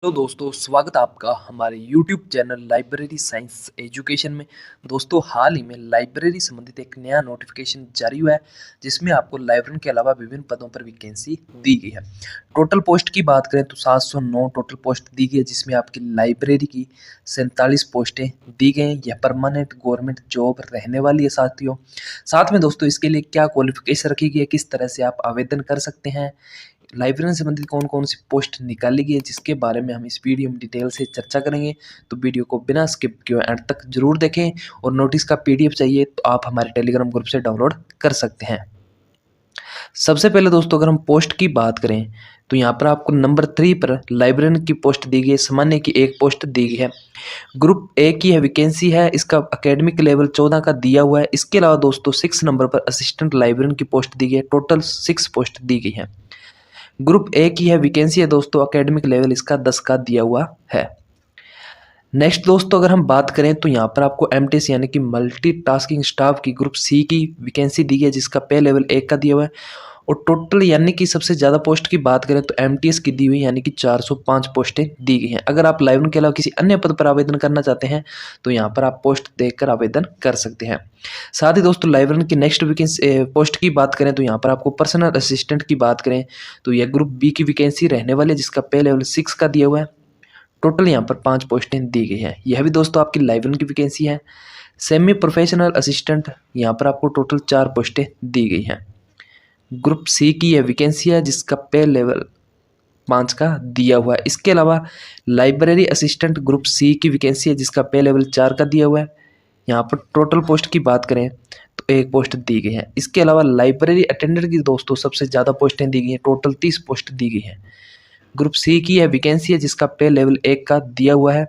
Hello दोस्तों, स्वागत है आपका हमारे YouTube channel library science education में। दोस्तों, हाल ही में लाइब्रेरी संबंधित एक नया नोटिफिकेशन जारी हुआ है जिसमें आपको लाइब्रेरियन के अलावा विभिन्न पदों पर वैकेंसी दी गई है। टोटल पोस्ट की बात करें तो 709 टोटल पोस्ट दी गई है, जिसमें आपकी लाइब्रेरी की 47 पोस्टें दी गई हैं। यह परमानेंट गवर्नमेंट जॉब रहने वाली है साथियों। साथ में दोस्तों, इसके लिए क्या क्वालिफिकेशन रखी गई है, किस तरह से आप आवेदन कर सकते हैं, लाइब्रेरियन से संबंधित कौन कौन सी पोस्ट निकाली गई है, जिसके बारे में हम इस वीडियो में डिटेल से चर्चा करेंगे। तो वीडियो को बिना स्किप किए एंड तक जरूर देखें। और नोटिस का पीडीएफ चाहिए तो आप हमारे टेलीग्राम ग्रुप से डाउनलोड कर सकते हैं। सबसे पहले दोस्तों, अगर हम पोस्ट की बात करें तो यहाँ पर आपको नंबर 3 पर लाइब्रेरियन की पोस्ट दी गई है, सामान्य की एक पोस्ट दी गई है। ग्रुप ए की है वैकेंसी है, इसका एकेडमिक लेवल 14 का दिया हुआ है। इसके अलावा दोस्तों 6 नंबर पर असिस्टेंट लाइब्रेरियन की पोस्ट दी गई है। टोटल 6 पोस्ट दी गई है। ग्रुप ए की है वैकेंसी है दोस्तों, एकेडमिक लेवल इसका 10 का दिया हुआ है। नेक्स्ट दोस्तों, अगर हम बात करें तो यहाँ पर आपको एमटीएस यानी कि मल्टीटास्किंग स्टाफ की ग्रुप सी की वैकेंसी दी है, जिसका पे लेवल 1 का दिया हुआ है। और टोटल यानी कि सबसे ज़्यादा पोस्ट की बात करें तो एमटीएस की दी हुई यानी कि 405 पोस्टें दी गई हैं। अगर आप लाइब्रेरियन के अलावा किसी अन्य पद पर आवेदन करना चाहते हैं तो यहाँ पर आप पोस्ट देखकर आवेदन कर सकते हैं। साथ ही दोस्तों, लाइब्रेरियन की नेक्स्ट वैकेंसी पोस्ट की बात करें तो यहाँ पर आपको पर्सनल असिस्टेंट की बात करें तो यह ग्रुप बी की वैकेंसी रहने वाली है, जिसका पे लेवल 6 का दिया हुआ है। टोटल यहाँ पर 5 पोस्टें दी गई हैं। यह भी दोस्तों आपकी लाइब्रेरियन की वैकेंसी है। सेमी प्रोफेशनल असिस्टेंट, यहाँ पर आपको टोटल 4 पोस्टें दी गई हैं। ग्रुप सी की यह वैकेंसी है, जिसका पे लेवल 5 का दिया हुआ है। इसके अलावा लाइब्रेरी असिस्टेंट ग्रुप सी की वैकेंसी है, जिसका पे लेवल 4 का दिया हुआ है। यहाँ पर टोटल पोस्ट की बात करें तो 1 पोस्ट दी गई है। इसके अलावा लाइब्रेरी अटेंडेंट की दोस्तों सबसे ज़्यादा पोस्टें दी गई हैं, टोटल 30 पोस्ट दी गई हैं। ग्रुप सी की यह वैकेंसी है, जिसका पे लेवल 1 का दिया हुआ है।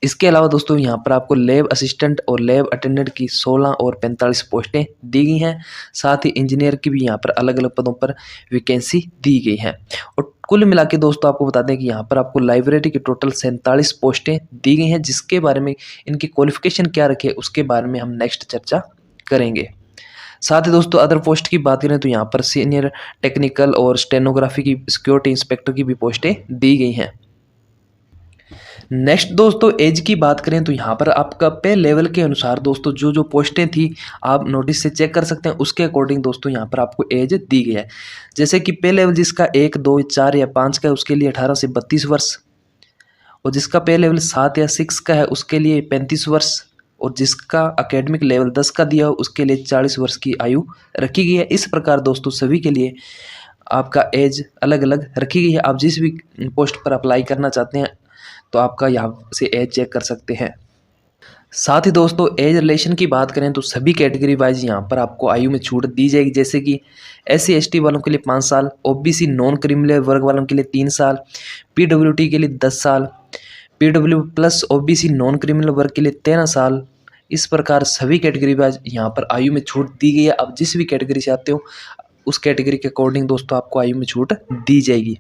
इसके अलावा दोस्तों यहाँ पर आपको लैब असिस्टेंट और लैब अटेंडेंट की 16 और 45 पोस्टें दी गई हैं। साथ ही इंजीनियर की भी यहाँ पर अलग अलग पदों पर वैकेंसी दी गई है। और कुल मिला के दोस्तों आपको बता दें कि यहाँ पर आपको लाइब्रेरी की टोटल 47 पोस्टें दी गई हैं, जिसके बारे में इनकी क्वालिफिकेशन क्या रखी है उसके बारे में हम नेक्स्ट चर्चा करेंगे। साथ ही दोस्तों, अदर पोस्ट की बात करें तो यहाँ पर सीनियर टेक्निकल और स्टेनोग्राफी की सिक्योरिटी इंस्पेक्टर की भी पोस्टें दी गई हैं। नेक्स्ट दोस्तों, एज की बात करें तो यहाँ पर आपका पे लेवल के अनुसार दोस्तों जो जो पोस्टें थी आप नोटिस से चेक कर सकते हैं, उसके अकॉर्डिंग दोस्तों यहाँ पर आपको एज दी गई है। जैसे कि पे लेवल जिसका 1, 2, 4 या 5 का है उसके लिए 18 से 32 वर्ष, और जिसका पे लेवल 7 या 6 का है उसके लिए 35 वर्ष, और जिसका एकेडमिक लेवल 10 का दिया हो उसके लिए 40 वर्ष की आयु रखी गई है। इस प्रकार दोस्तों सभी के लिए आपका एज अलग अलग रखी गई है। आप जिस भी पोस्ट पर अप्लाई करना चाहते हैं तो आपका यहाँ से एज चेक कर सकते हैं। साथ ही दोस्तों, एज रिलेशन की बात करें तो सभी कैटेगरी वाइज यहाँ पर आपको आयु में छूट दी जाएगी। जैसे कि SC ST वालों के लिए 5 साल, OBC नॉन क्रिमिनल वर्ग वालों के लिए 3 साल, PWT के लिए 10 साल, PW plus OBC non criminal वर्ग के लिए 13 साल। इस प्रकार सभी कैटेगरी वाइज यहाँ पर आयु में छूट दी गई है। आप जिस भी कैटेगरी से आते हो उस कैटेगरी के अकॉर्डिंग दोस्तों आपको आयु में छूट दी जाएगी।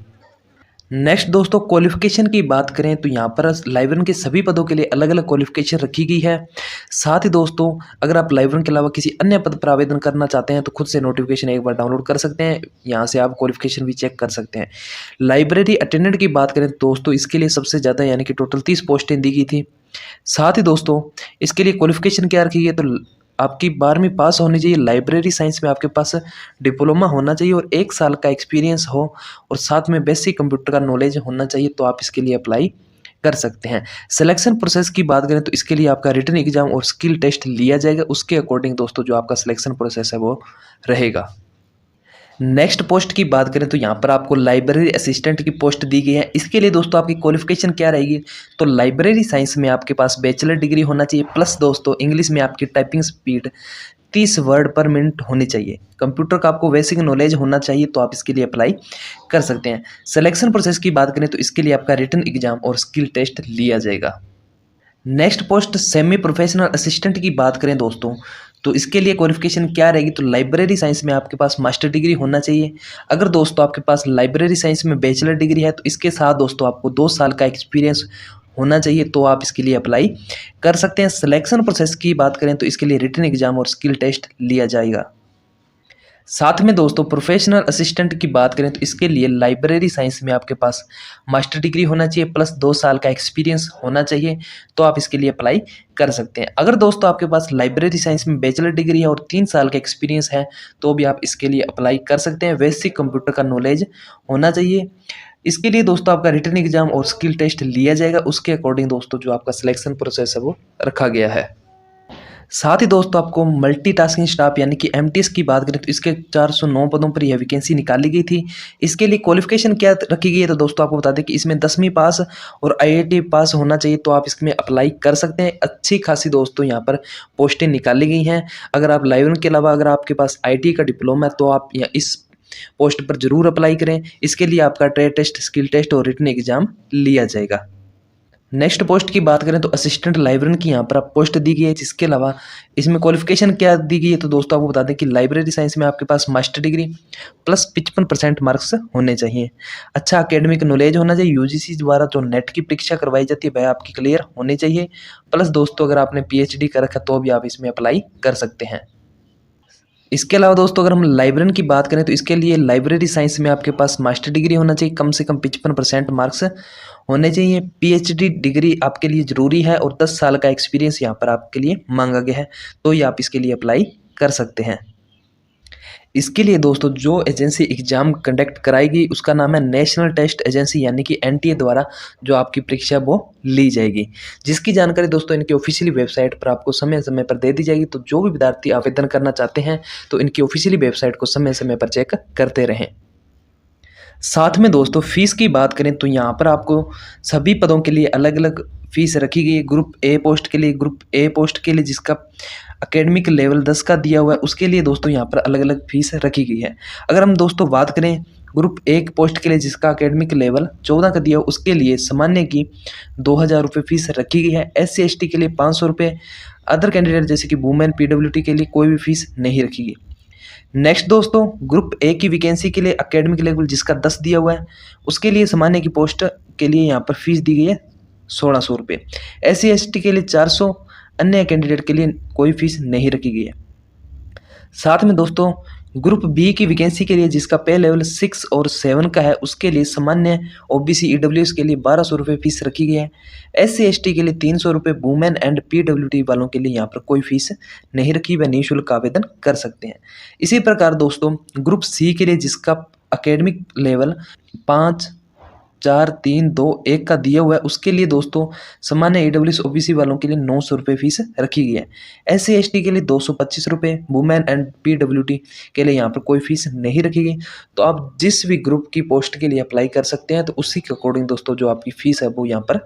नेक्स्ट दोस्तों, क्वालिफिकेशन की बात करें तो यहाँ पर लाइब्रेरियन के सभी पदों के लिए अलग अलग क्वालिफिकेशन रखी गई है। साथ ही दोस्तों, अगर आप लाइब्रेरियन के अलावा किसी अन्य पद पर आवेदन करना चाहते हैं तो खुद से नोटिफिकेशन एक बार डाउनलोड कर सकते हैं। यहाँ से आप क्वालिफिकेशन भी चेक कर सकते हैं। लाइब्रेरी अटेंडेंट की बात करें तो दोस्तों इसके लिए सबसे ज़्यादा यानी कि टोटल 30 पोस्टें दी गई थी। साथ ही दोस्तों, इसके लिए क्वालिफिकेशन क्या रखी गई है तो आपकी 12वीं पास होनी चाहिए, लाइब्रेरी साइंस में आपके पास डिप्लोमा होना चाहिए और 1 साल का एक्सपीरियंस हो, और साथ में बेसिक कंप्यूटर का नॉलेज होना चाहिए, तो आप इसके लिए अप्लाई कर सकते हैं। सिलेक्शन प्रोसेस की बात करें तो इसके लिए आपका रिटन एग्जाम और स्किल टेस्ट लिया जाएगा। उसके अकॉर्डिंग दोस्तों जो आपका सिलेक्शन प्रोसेस है वो रहेगा। नेक्स्ट पोस्ट की बात करें तो यहाँ पर आपको लाइब्रेरी असिस्टेंट की पोस्ट दी गई है। इसके लिए दोस्तों आपकी क्वालिफिकेशन क्या रहेगी तो लाइब्रेरी साइंस में आपके पास बैचलर डिग्री होना चाहिए, प्लस दोस्तों इंग्लिश में आपकी टाइपिंग स्पीड 30 वर्ड पर मिनट होनी चाहिए। कंप्यूटर का आपको बेसिक नॉलेज होना चाहिए, तो आप इसके लिए अप्लाई कर सकते हैं। सिलेक्शन प्रोसेस की बात करें तो इसके लिए आपका रिटन एग्जाम और स्किल टेस्ट लिया जाएगा। Next post semi professional assistant की बात करें दोस्तों तो इसके लिए क्वालिफिकेशन क्या रहेगी तो लाइब्रेरी साइंस में आपके पास मास्टर डिग्री होना चाहिए। अगर दोस्तों आपके पास लाइब्रेरी साइंस में बैचलर डिग्री है तो इसके साथ दोस्तों आपको 2 साल का एक्सपीरियंस होना चाहिए, तो आप इसके लिए अप्लाई कर सकते हैं। सिलेक्शन प्रोसेस की बात करें तो इसके लिए रिटन एग्जाम और स्किल टेस्ट लिया जाएगा। साथ में दोस्तों प्रोफेशनल असिस्टेंट की बात करें तो इसके लिए लाइब्रेरी साइंस में आपके पास मास्टर डिग्री होना चाहिए प्लस 2 साल का एक्सपीरियंस होना चाहिए, तो आप इसके लिए अप्लाई कर सकते हैं। अगर दोस्तों आपके पास लाइब्रेरी साइंस में बैचलर डिग्री है और 3 साल का एक्सपीरियंस है तो भी आप इसके लिए अप्लाई कर सकते हैं। बेसिक कंप्यूटर का नॉलेज होना चाहिए। इसके लिए दोस्तों आपका रिटन एग्जाम और स्किल टेस्ट लिया जाएगा, उसके अकॉर्डिंग दोस्तों जो आपका सिलेक्शन प्रोसेस है वो रखा गया है। साथ ही दोस्तों आपको मल्टीटास्किंग स्टाफ यानी कि एमटीएस की बात करें तो इसके 409 पदों पर यह वैकेंसी निकाली गई थी। इसके लिए क्वालिफिकेशन क्या रखी गई है तो दोस्तों आपको बता दें कि इसमें 10वीं पास और आईआईटी पास होना चाहिए, तो आप इसमें अप्लाई कर सकते हैं। अच्छी खासी दोस्तों यहाँ पर पोस्टें निकाली गई हैं। अगर आप लाइब्रेरी के अलावा अगर आपके पास आईटी का डिप्लोमा है तो आप इस पोस्ट पर जरूर अप्लाई करें। इसके लिए आपका ट्रेड टेस्ट, स्किल टेस्ट और रिटन एग्जाम लिया जाएगा। नेक्स्ट पोस्ट की बात करें तो असिस्टेंट लाइब्रेरियन की यहाँ पर आप पोस्ट दी गई है, जिसके अलावा इसमें क्वालिफिकेशन क्या दी गई है तो दोस्तों आपको बता दें कि लाइब्रेरी साइंस में आपके पास मास्टर डिग्री प्लस 55% मार्क्स होने चाहिए। अच्छा एकेडमिक नॉलेज होना चाहिए। यूजीसी द्वारा जो नेट की परीक्षा करवाई जाती है वह आपकी क्लियर होनी चाहिए। प्लस दोस्तों अगर आपने पीएचडी कर रखा तो भी आप इसमें अप्लाई कर सकते हैं। इसके अलावा दोस्तों अगर हम लाइब्रेरियन की बात करें तो इसके लिए लाइब्रेरी साइंस में आपके पास मास्टर डिग्री होना चाहिए, कम से कम 55% मार्क्स होने चाहिए। पीएचडी डिग्री आपके लिए ज़रूरी है और 10 साल का एक्सपीरियंस यहाँ पर आपके लिए मांगा गया है, तो ये आप इसके लिए अप्लाई कर सकते हैं। इसके लिए दोस्तों जो एजेंसी एग्जाम कंडक्ट कराएगी उसका नाम है नेशनल टेस्ट एजेंसी यानी कि एनटीए द्वारा जो आपकी परीक्षा वो ली जाएगी, जिसकी जानकारी दोस्तों इनकी ऑफिशियली वेबसाइट पर आपको समय समय पर दे दी जाएगी। तो जो भी विद्यार्थी आवेदन करना चाहते हैं तो इनकी ऑफिशियली वेबसाइट को समय समय पर चेक करते रहें। साथ में दोस्तों फीस की बात करें तो यहाँ पर आपको सभी पदों के लिए अलग अलग फीस रखी गई है। ग्रुप ए पोस्ट के लिए जिसका एकेडमिक लेवल 10 का दिया हुआ है उसके लिए दोस्तों यहाँ पर अलग अलग फीस रखी गई है। अगर हम दोस्तों बात करें ग्रुप 1 पोस्ट के लिए जिसका एकेडमिक लेवल 14 का दिया हो उसके लिए सामान्य की 2000 रुपये फीस रखी गई है। SC/ST के लिए 500 रुपये, अदर कैंडिडेट जैसे कि वुमेन PWT के लिए कोई भी फीस नहीं रखी गई। नेक्स्ट दोस्तों ग्रुप ए की वैकेंसी के लिए एकेडमिक लेवल जिसका 10 दिया हुआ है उसके लिए सामान्य की पोस्ट के लिए यहाँ पर फीस दी गई है 1600 रुपये। SC/ST के लिए 400, अन्य कैंडिडेट के लिए कोई फीस नहीं रखी गई है। साथ में दोस्तों ग्रुप बी की वैकेंसी के लिए जिसका पे लेवल 6 और 7 का है उसके लिए सामान्य OBC EWS के लिए 1200 रुपये फीस रखी गई है। SC/ST के लिए 300 रुपये, वुमेन एंड PWT वालों के लिए यहाँ पर कोई फीस नहीं रखी, वह निःशुल्क आवेदन कर सकते हैं। इसी प्रकार दोस्तों ग्रुप सी के लिए जिसका एकेडमिक लेवल 5, 4, 3, 2, 1 का दिया हुआ है उसके लिए दोस्तों सामान्य EWS OBC वालों के लिए 900 रुपये फीस रखी गई है। SC/ST के लिए 225 रुपये, वुमेन एंड PWT के लिए यहाँ पर कोई फीस नहीं रखी गई। तो आप जिस भी ग्रुप की पोस्ट के लिए अप्लाई कर सकते हैं तो उसी के अकॉर्डिंग दोस्तों जो आपकी फीस है वो यहाँ पर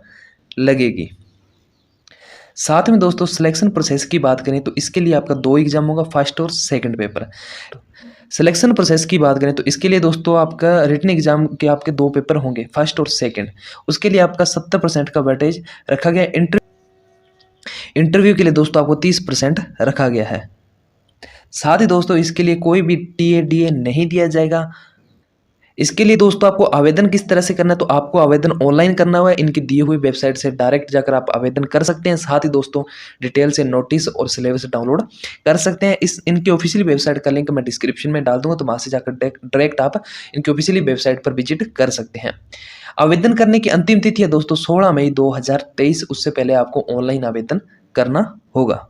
लगेगी। साथ में दोस्तों सिलेक्शन प्रोसेस की बात करें तो इसके लिए आपका 2 एग्जाम होगा, फर्स्ट और सेकंड पेपर। सिलेक्शन प्रोसेस की बात करें तो इसके लिए दोस्तों आपका रिटन एग्जाम के आपके 2 पेपर होंगे, फर्स्ट और सेकंड। उसके लिए आपका 70% का वेटेज रखा गया। इंटरव्यू के लिए दोस्तों आपको 30% रखा गया है। साथ ही दोस्तों इसके लिए कोई भी TA/DA नहीं दिया जाएगा। इसके लिए दोस्तों आपको आवेदन किस तरह से करना है तो आपको आवेदन ऑनलाइन करना हुआ है। इनकी दी हुई वेबसाइट से डायरेक्ट जाकर आप आवेदन कर सकते हैं। साथ ही दोस्तों डिटेल से नोटिस और सिलेबस डाउनलोड कर सकते हैं। इनकी ऑफिशियली वेबसाइट का लिंक मैं डिस्क्रिप्शन में डाल दूंगा, तो वहाँ से जाकर डायरेक्ट आप इनकी ऑफिशियली वेबसाइट पर विजिट कर सकते हैं। आवेदन करने की अंतिम तिथि है दोस्तों 16 मई 2023, उससे पहले आपको ऑनलाइन आवेदन करना होगा।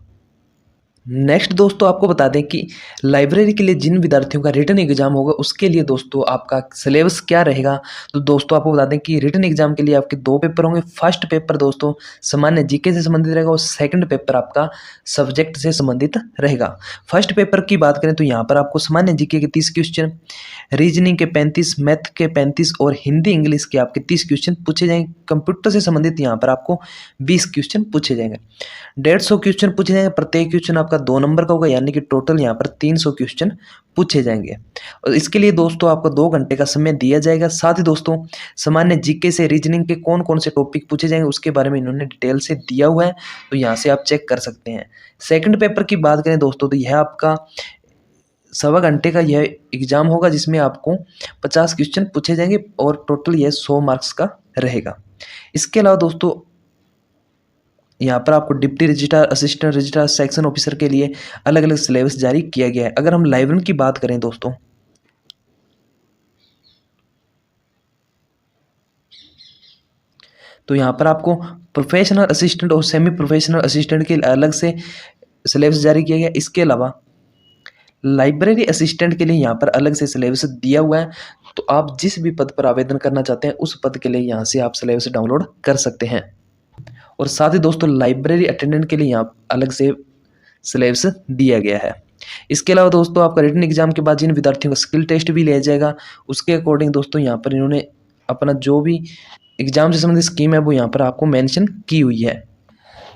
नेक्स्ट दोस्तों आपको बता दें कि लाइब्रेरी के लिए जिन विद्यार्थियों का रिटन एग्जाम होगा उसके लिए दोस्तों आपका सिलेबस क्या रहेगा तो दोस्तों आपको बता दें कि रिटन एग्जाम के लिए आपके 2 पेपर होंगे। फर्स्ट पेपर दोस्तों सामान्य जीके से संबंधित रहेगा और सेकंड पेपर आपका सब्जेक्ट से संबंधित रहेगा। फर्स्ट पेपर की बात करें तो यहाँ पर आपको सामान्य जीके के 30 क्वेश्चन, रीजनिंग के 35, मैथ के 35 और हिंदी इंग्लिश के आपके 30 क्वेश्चन पूछे जाएंगे। कंप्यूटर से संबंधित यहाँ पर आपको 20 क्वेश्चन पूछे जाएंगे। 150 क्वेश्चन पूछे जाएंगे, प्रत्येक क्वेश्चन आपका 2 नंबर का होगा, यानी कि टोटल यहाँ पर 300 क्वेश्चन पूछे जाएंगे। और इसके लिए दोस्तों आपको 2 घंटे का समय दिया जाएगा। साथ ही दोस्तों सामान्य जीके से रीजनिंग के कौन कौन से टॉपिक पूछे जाएंगे उसके बारे में इन्होंने डिटेल से दिया हुआ है, तो यहाँ से आप चेक कर सकते हैं। सेकंड पेपर की बात करें दोस्तों तो यह आपका 1.25 घंटे का यह एग्जाम होगा, जिसमें आपको 50 क्वेश्चन पूछे जाएंगे और टोटल यह 100 मार्क्स का रहेगा। इसके अलावा दोस्तों यहाँ पर आपको deputy registrar, assistant registrar, section officer के लिए अलग अलग सिलेबस जारी किया गया है। अगर हम लाइब्रेरियन की बात करें दोस्तों, तो यहाँ पर आपको प्रोफेशनल असिस्टेंट और सेमी प्रोफेशनल असिस्टेंट के अलग से सिलेबस जारी किया गया। इसके अलावा लाइब्रेरी असिस्टेंट के लिए यहाँ पर अलग से सिलेबस दिया हुआ है। तो आप जिस भी पद पर आवेदन करना चाहते हैं उस पद के लिए यहाँ से आप सिलेबस डाउनलोड कर सकते हैं। और साथ ही दोस्तों लाइब्रेरी अटेंडेंट के लिए यहाँ अलग से सिलेबस दिया गया है। इसके अलावा दोस्तों आपका रिटन एग्जाम के बाद जिन विद्यार्थियों का स्किल टेस्ट भी लिया जाएगा, उसके अकॉर्डिंग दोस्तों यहाँ पर इन्होंने अपना जो भी एग्जाम से संबंधित स्कीम है वो यहाँ पर आपको मेंशन की हुई है।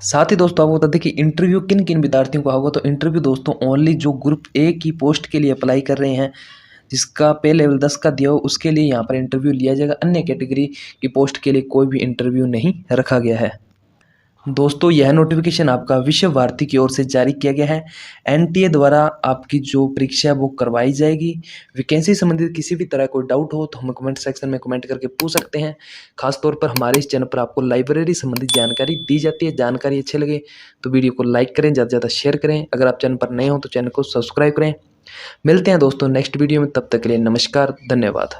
साथ ही दोस्तों आपको बता दें कि इंटरव्यू किन किन विद्यार्थियों का होगा। तो इंटरव्यू दोस्तों ओनली जो ग्रुप ए की पोस्ट के लिए अप्लाई कर रहे हैं, जिसका पे लेवल 10 का दिया हो, उसके लिए यहाँ पर इंटरव्यू लिया जाएगा। अन्य कैटेगरी की पोस्ट के लिए कोई भी इंटरव्यू नहीं रखा गया है। दोस्तों यह नोटिफिकेशन आपका विश्व भारती की ओर से जारी किया गया है। एनटीए द्वारा आपकी जो परीक्षा है वो करवाई जाएगी। वैकेंसी संबंधित किसी भी तरह कोई डाउट हो तो हमें कमेंट सेक्शन में कमेंट करके पूछ सकते हैं। खासतौर पर हमारे इस चैनल पर आपको लाइब्रेरी संबंधित जानकारी दी जाती है। जानकारी अच्छी लगे तो वीडियो को लाइक करें, ज़्यादा से ज़्यादा शेयर करें। अगर आप चैनल पर नए हो तो चैनल को सब्सक्राइब करें। मिलते हैं दोस्तों नेक्स्ट वीडियो में, तब तक के लिए नमस्कार, धन्यवाद।